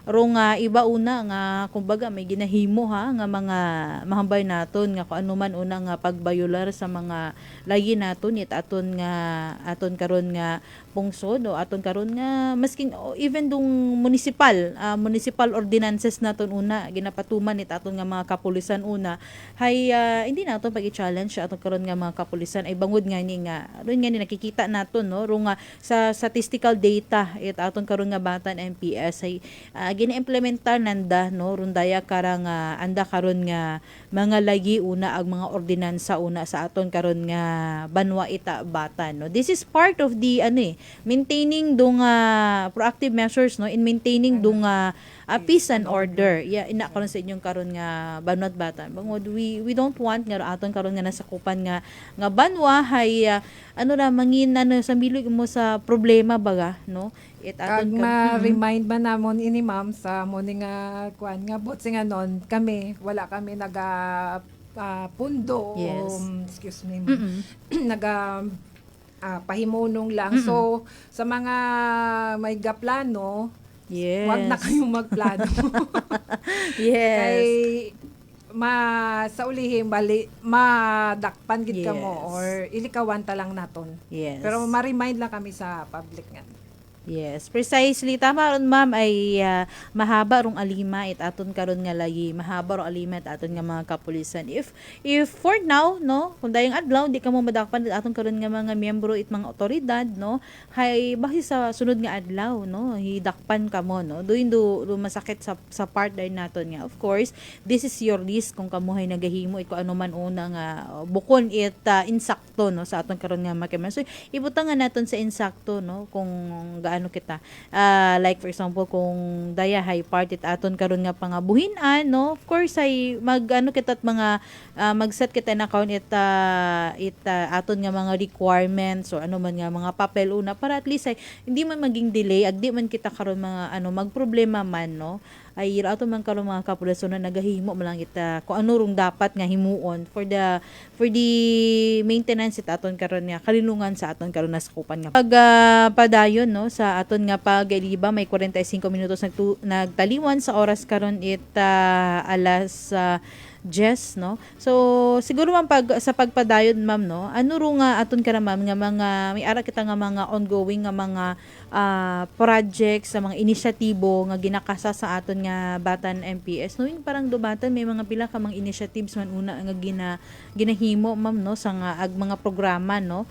rong iba una nga kumbaga may ginahimo nga mga mahambay naton nga kung ano man una nga pagbayular sa mga layi naton aton karon nga pungsod o aton karon nga masking even dung municipal ordinances naton una ginapatuman aton nga mga kapulisan una hay hindi naton pag-i-challenge aton karon nga mga kapulisan ay bangod nga ni nga ron nga ni nakikita naton, no, rong sa statistical data aton karon nga Batan MPS ay gina-implementar nanda, no, rundaya karang anda karon nga mga lagi una ang mga ordinansa una sa aton karon nga banwa Batan, no. This is part of the maintaining dong proactive measures, no, in maintaining dong peace and order. Ina karon sa inyong karon nga Banwat Batan. Bangod we don't want nga aton karon nga nasakupan nga banwa hay mangin sa bilog mo sa problema baga, no. Kag ma-remind ba namon ini ma'am sa mo nga kuan nga bot nga non kami wala kami naga pundo Yes. excuse me naga pahimonong lang. So sa mga may gaplano, Yes. wag na kayong magplano. Yes. Kay sa ulihim bali madakpan gid Yes. kamo or ilikawan ta lang naton. Yes. Pero ma-remind lang kami sa public nga. Yes, precisely. Tama ron ma'am ay mahaba rong alima aton karon nga lagi. Mahaba rong alima aton nga mga kapulisan. If for now, no, kung dayong adlaw di ka mo madakpan aton karon nga mga miyembro mga otoridad, no, hay basi sa sunod nga adlaw, no, hidakpan ka mo, no. Doin do masakit sa part din naton nga. Of course, this is your risk kung kamuhay nagahimo iko ano man una nga bukon insakto, no, sa aton karon nga makiman. So ibutangan naton sa insakto, no, kung ano kita like for example kung daya high party aton karon nga pangabuhinan, no, of course ay kita at mga mag-set kita na account aton nga mga requirements or ano man nga mga papel una para at least ay hindi man maging delay agdi man kita karon mga magproblema man, no, ay ato man karon mga kapulisan na nagahimo man lang ita kung ano rong dapat nga himuon for the maintenance aton karon nga kalinungan sa aton karon nasakupan nga pag padayon, no, sa aton nga pagaliba may 45 minutos nagtaliwan sa oras karon alas 10, no. So siguro man sa pagpadayon ma'am, no, ano ro nga aton ka ma'am nga mga may ara kita nga mga ongoing nga mga projects sa mga inisyatibo nga ginakasa sa aton nga Batan MPS, no, yung parang do Batan may mga pila ka mga initiatives man una nga ginahimo ma'am, no, sa mga programa, no,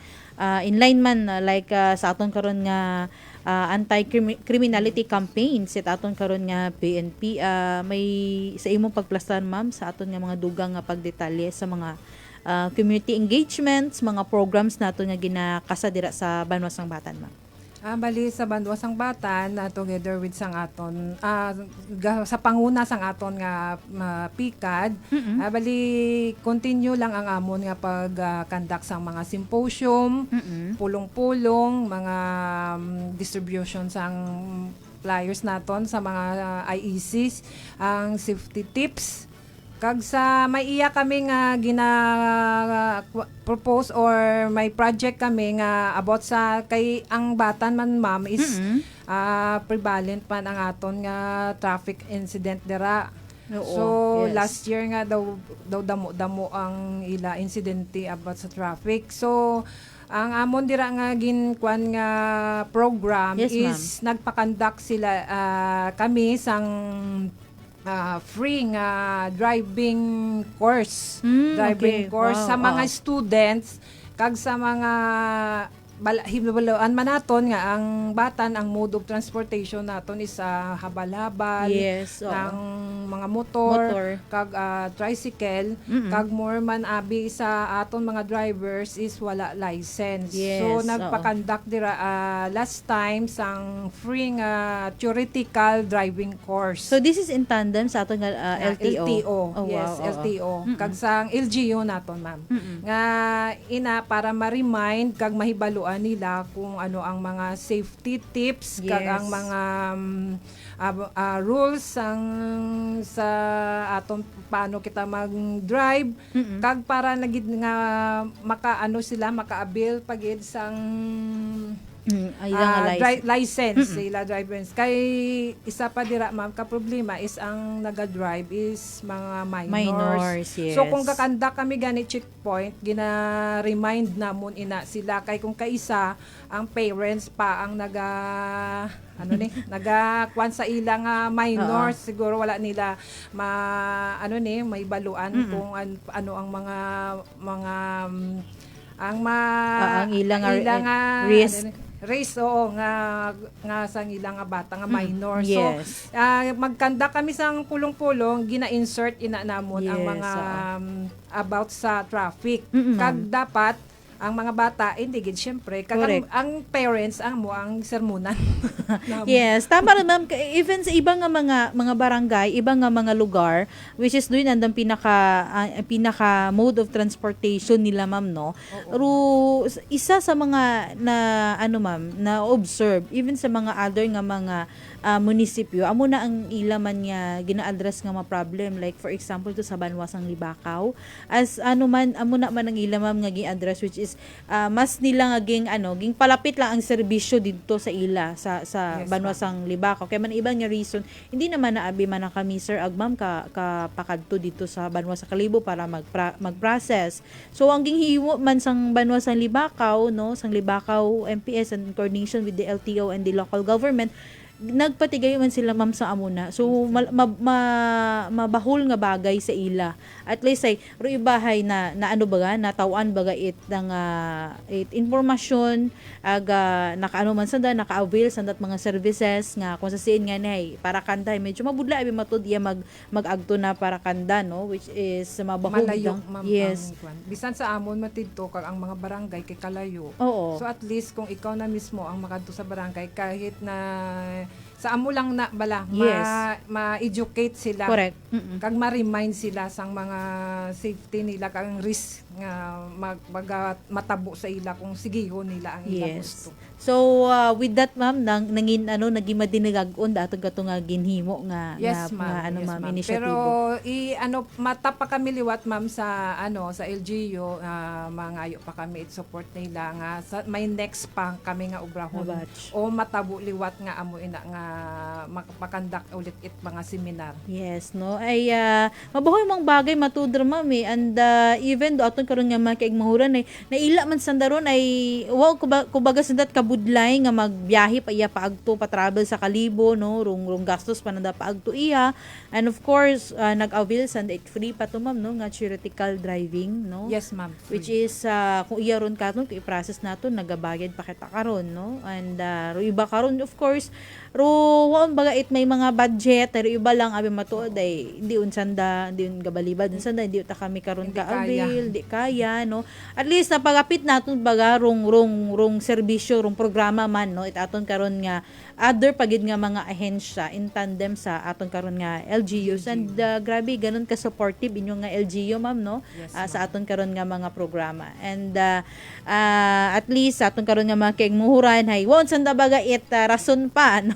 inline man like sa aton karon nga anti-criminality campaigns aton karon nga PNP may sa imong pagplastan ma'am sa aton nga mga dugang nga pagdetalye sa mga community engagements, mga programs nato nga ginakasa dira sa Banwas ng Batan, ma'am. Bali sa Bandwa sang Batan together with sang aton sa panguna sang aton nga pikad bali continue lang ang amon nga pag-conduct sang mga symposium, pulong-pulong, mga distribution sang flyers naton sa mga IECs, ang safety tips. Kag sa may iya kami nga propose or may project kami nga about sa kay ang Batan man ma'am is prevalent man ang aton nga traffic incident dira. Oo, So yes. last year nga daw damo ang ila incidente about sa traffic. So ang amon dira nga ginkuan nga program Yes, is nagpa-conduct sila kami sang free nga driving course. okay. Driving course Wow, sa mga students kag sa mga hibabalaan man naton nga ang Batan ang mode of transportation naton is habal-habal Yes, oo. ng mga motor, Motor. kag tricycle kag more man abi sa aton mga drivers is wala license. Yes, So nagpa-conduct dira last time sang free nga theoretical driving course. So this is in tandem sa aton nga LTO. Oh, Yes, wow, oo. LTO. Kag sang LGU naton, ma'am. Nga ina para ma-remind kag mahibaluan nila kung ano ang mga safety tips kag Yes. ang mga rules ang sa aton paano kita mag-drive kag para nagid nga makaano sila makaabil pagid sang Ay nga license sila drivers kay isa pa dira ma'am ka problema is ang naga-drive is mga Minors, yes. So kung kakanda kami gani checkpoint gina-remind namon ina sila kay kung kaisa ang parents pa ang naga-kwan sa ilang minors siguro wala nila may baluan kung ano ang mga ang ilang risk. Race nga sang ilang nga bata nga minor. Yes. So magkanda kami sang pulong-pulong gina-insert ina namon ang Yes, mga about sa traffic. Kag dapat ang mga bata hindi gid syempre kag Correct. ang parents ang sermonan. Yes, tama rin ma'am. Even sa ibang nga mga barangay, ibang nga mga lugar, which is doon nandang pinaka mode of transportation nila ma'am, no? Pero isa sa mga na observe, even sa mga other nga mga munisipyo, amo na ang ilaman nga gina-address nga mga problem. Like for example, to sa Banwasang Libakaw, as amo na man ang ilamam nga gi-address, which is mas nila nga ging palapit lang ang serbisyo dito sa ila sa Yes, Banwasang Libakaw. Kaya man ibang nga reason, hindi naman naabi man na kami sir agmam ka pakadto dito sa Banwasang Kalibo para mag-process. So ang ginghiwo man sang Banwasang Libakaw, no, sang Libakaw MPS and in coordination with the LTO and the local government, nagpatigay man sila ma'am sa amuna. So mabahol nga bagay sa ila. At least ay ibahay na natawan baga it ng it informasyon aga nakaano man sanda naka-avail sandat mga services nga kung sa siin nga nay para kanda medyo mabudla abi matud iya mag-agto na para kanda, no, which is mabahol Malayo, lang. ma'am. Yes. Bisan sa amon matidto kag ang mga barangay kay kalayo. Oo. So at least kung ikaw na mismo ang makadto sa barangay kahit na sa amo lang na bala Yes. ma-educate sila. Correct. Kag ma-remind sila sang mga safety nila kag ang risk nga matabo sa ila kung sigihon nila ang ila Yes. gusto. So with that ma'am naging madinigag-on daton kato nga ginhimo nga Yes, nga, ma'am. ano Yes, ma'am ma'am. inisyatibo. Pero mata pa kami liwat ma'am sa sa LGU mangayo pa kami support nila nga may next pa kami nga ubrahon Na batch. o matabo liwat nga amo ina nga makapakandak ulit it mga seminar. Yes, no. Ay mabuhay mong bagay matudra ma'am eh. And even do aton karon nga mga kaigmahuran ay naila man sandaron ay kubaga sandat kabudlay nga magbiyahe pa iya paagto pa travel sa Kalibo, no, rong gastos pa nanda paagto iya. And of course nag-avail sand it free pa to ma'am, no, nga theoretical driving, no. Yes, ma'am. Which is kung iya ron kung i-process nato nagabayad pa kita karon, no. And ro iba karon of course ro waon baga it may mga budget pero iba lang abi matuod ay hindi unsanda, hindi un gabalibad unsanda, hindi ta kami karon Hindi ka kaya. avail, hindi kaya no. At least napagapit naton baga rong serbisyo, rong programa man no. It aton karon nga other pagid nga mga ahensya in tandem sa aton karon nga LGUs and grabe ganun ka supportive inyo nga LGU ma'am no. Sa aton karon nga mga programa. And at least sa aton karon nga mga kigmuhuran hay won sanda baga it rason pa no.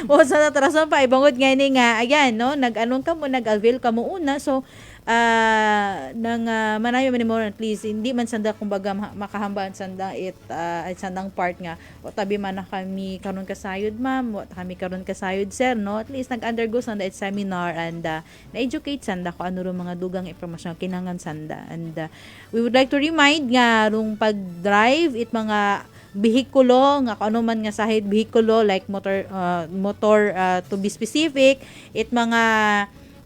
Won sanda rason pa ibangod nga ni nga ayan no nag-anon ka mo nag-avail ka mo una so nang manayo man mo at least hindi man sanda kumbaga makahambaan sanda sandang part nga o tabi man na kami karon kasayod ma'am o kami karon kasayod sir no at least nag-undergo sanda it seminar and na-educate sanda ko ano ro mga dugang impormasyon kinahanglan sanda and we would like to remind nga rung pag-drive it mga bihikulo nga ano man nga sahid bihikulo like motor to be specific it mga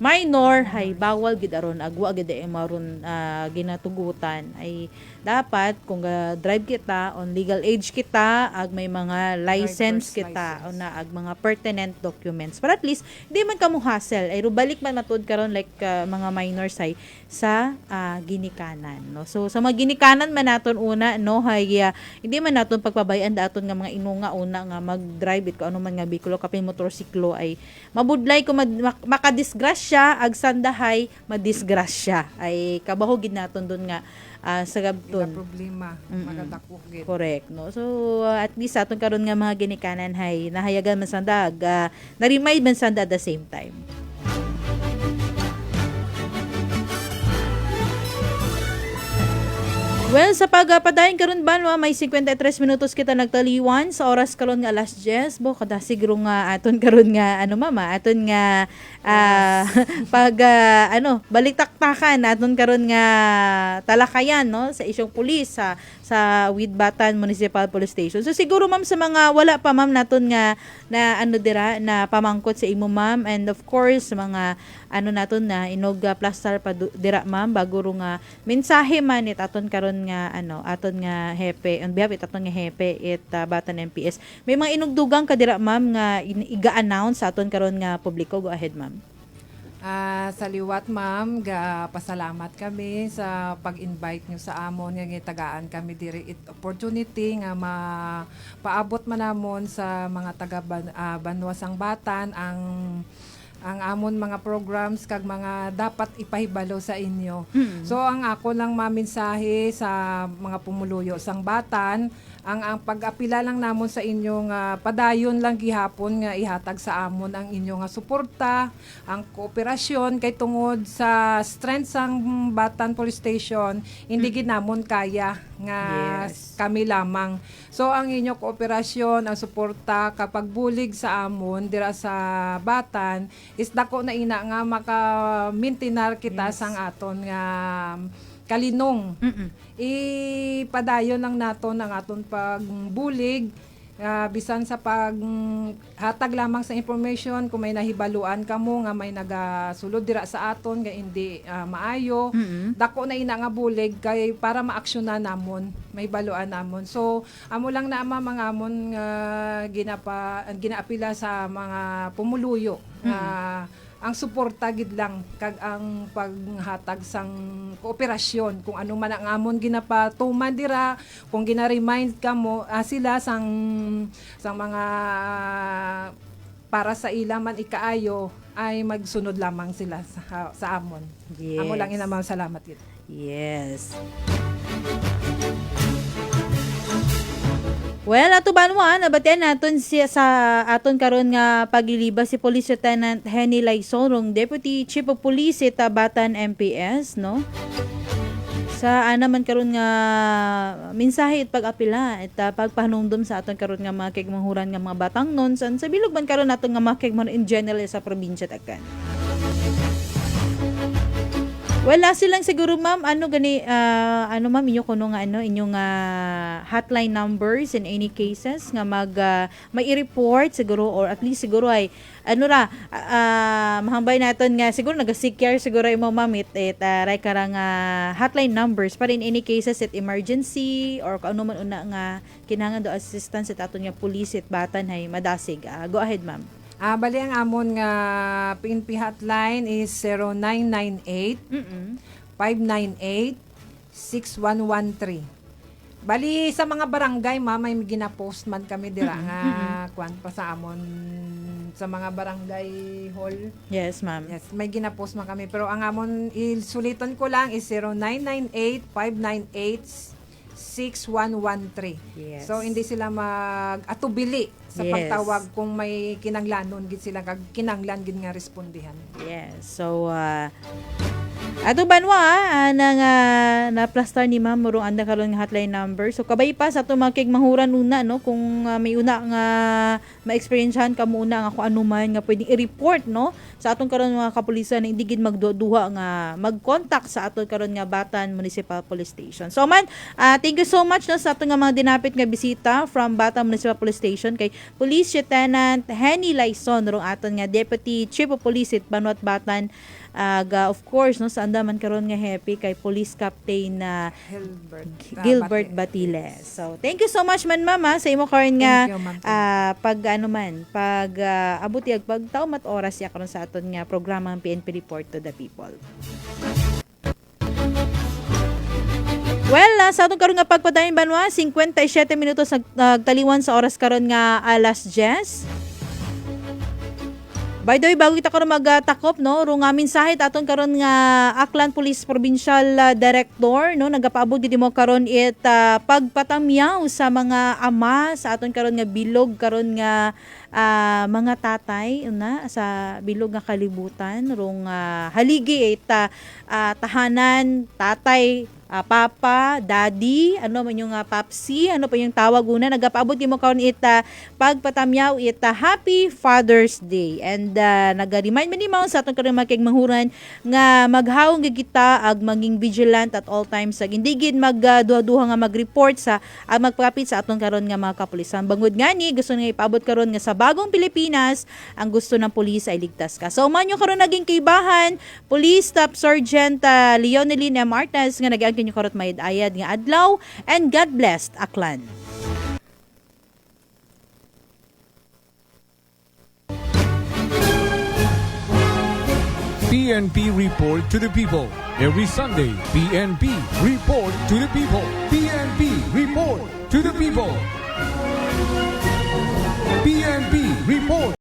minor hay bawal gid aron agwa gid maron ginatugutan ay dapat kung drive kita on legal age kita ag may mga license Driver's kita license. o na ag mga pertinent documents but at least di man kamo hassle ay rubalik man matud karon like mga minors ay sa ginikanan no so sa mga ginikanan man naton una no hay hindi man naton pagpabayan daton nga mga inunga una nga mag-drive it ko ano man nga bikulo kapin motorsiklo ay mabudlay ko makadisgrasya ag sandahay madisgrasya ay kabaho gid naton don nga sa Ila gabton problema magadako gid. correct no so at least aton karon nga mga ginikanan hay nahayagan man sanda na-remind man sanda at the same time. Well, sa pagpadayon karon ba no, may 53 minutos kita nagtaliwan sa oras karon nga alas 10 bo kada siguro nga aton karon nga ano mama aton nga pag balik-taktakan aton karon nga talakayan no sa isyong pulis sa Widbatan Municipal Police Station. So siguro ma'am sa mga wala pa ma'am naton nga na ano dira na pamangkot sa imo ma'am and of course sa mga ano naton na inog plaster pa dira ma'am bago ro nga mensahe man it aton karon nga ano aton nga hepe on behalf it aton nga hepe it Batan MPS may mga inugdugang ka dira ma'am nga iga-announce sa aton karon nga publiko go ahead ma'am. Sa liwat ma'am, pasalamat kami sa pag-invite nyo sa amon nga gitagaan kami diri it opportunity nga paabot man namon sa mga taga Banwasang Batan ang amon mga programs kag mga dapat ipahibalo sa inyo. So ang ako lang maminsahe sa mga pumuluyo sang Batan ang pag-apila lang namon sa inyo nga padayon lang gihapon nga ihatag sa amon ang inyo nga suporta, ang kooperasyon kay tungod sa strength sang Batan Police Station hindi gid namon kaya nga kami lamang. So ang inyo kooperasyon, ang suporta kapag bulig sa amon dira sa Batan is dako na ina nga maka-maintain kita sang aton nga kalinong. Ipadayon lang naton ang aton pagbulig bisan sa paghatag lamang sa information kung may nahibaluan kamo nga may nagasulod dira sa aton nga hindi maayo dako na ina nga bulig kay para maaksyonan namon may baluan namon so amo lang na mga amon nga ginaapila sa mga pumuluyo ang suporta gid lang kag ang paghatag sang kooperasyon kung ano man ang amon ginapatuman dira kung gina-remind kamo sila sang mga para sa ila man ikaayo ay magsunod lamang sila sa amon. Yes. Amo lang inamaw salamat gid. Yes. Well, ato ba mo nabatian naton siya sa aton karon nga pagiliba si Police Lieutenant Henny Laison, Deputy Chief of Police sa Batan MPS, no? Sa naman karon nga mensahe at pag-apila at pagpahanumdum sa aton karon nga mga kigmanghuran nga mga batang non sa bilog man karon naton nga mga kigmanghuran in general sa probinsya takan. Wala silang siguro ma'am ano ma'am inyo kuno nga inyong hotline numbers in any cases nga may i-report siguro or at least siguro ay mahambay naton nga siguro naga-seek care siguro imo ma'am ray karang hotline numbers para in any cases it emergency or kung ano man una nga kinahanglan do assistance sa aton nga police at Batan hay madasig. Go ahead ma'am. Bali ang amon nga PNP hotline is 0998 598 6113. Bali sa mga barangay may gina-post man kami dira nga kwan pa sa amon sa mga barangay hall. Yes, ma'am. Yes, may gina-post man kami pero ang amon isuliton ko lang is 0998 598 6113. Yes. So hindi sila mag-atubili sa Yes. pagtawag kung may kinanglanon gid sila kag kinanglan gid nga respondihan. Yes. So, ato banwa na-plastar ni ma'am murong anda karon nga hotline number. So kabay pa sa ato makigmahuran una no kung may una nga ma-experiencehan ka muna nga kung ano man nga pwedeng i-report no sa aton karon mga kapulisan na hindi gid magduha nga mag-contact sa aton karon nga Batan Municipal Police Station. So man, thank you so much no sa ato nga mga dinapit nga bisita from Batan Municipal Police Station kay Police Lieutenant Henny Laison rong aton nga Deputy Chief of Police at Banwat Batan. Of course no sa andaman karon nga happy kay Police Captain Gilbert Batiles. So thank you so much man mama sa imo karon nga pag abuti ag pagtaw mat oras ya karon sa aton nga programa ng PNP Report to the People. Well, sa atong karon nga pagpadayon banwa 57 minutos nagtaliwan sa oras karon nga alas 10. By the way, bago kita karon magtakop no, rong mensahe aton karon nga Aklan Police Provincial Director no nagapaabot gid mo karon it pagpatamyaw sa mga ama sa aton karon nga bilog karon nga mga tatay na sa bilog nga kalibutan rong haligi it tahanan tatay papa, daddy, ano man yung papsi, ano pa yung tawag una, nagapaabot mo karon ita pagpatamyaw ita Happy Father's Day. And naga-remind man ni sa atong karon makigmahuran nga maghawong gid kita ag maging vigilant at all times ag hindi gid magduha-duha nga mag-report sa magpapit sa atong karon nga mga kapulisan. Bangod ngani gusto nga ipaabot karon nga sa bagong Pilipinas ang gusto ng pulis ay ligtas ka. So man yung karon naging kaibahan, Police Staff Sergeant Leoneline M. Martinez nga nag kinyo karot may ayad nga adlaw and God bless Aklan. PNP Report to the People. Every Sunday, PNP Report to the People. PNP Report to the People.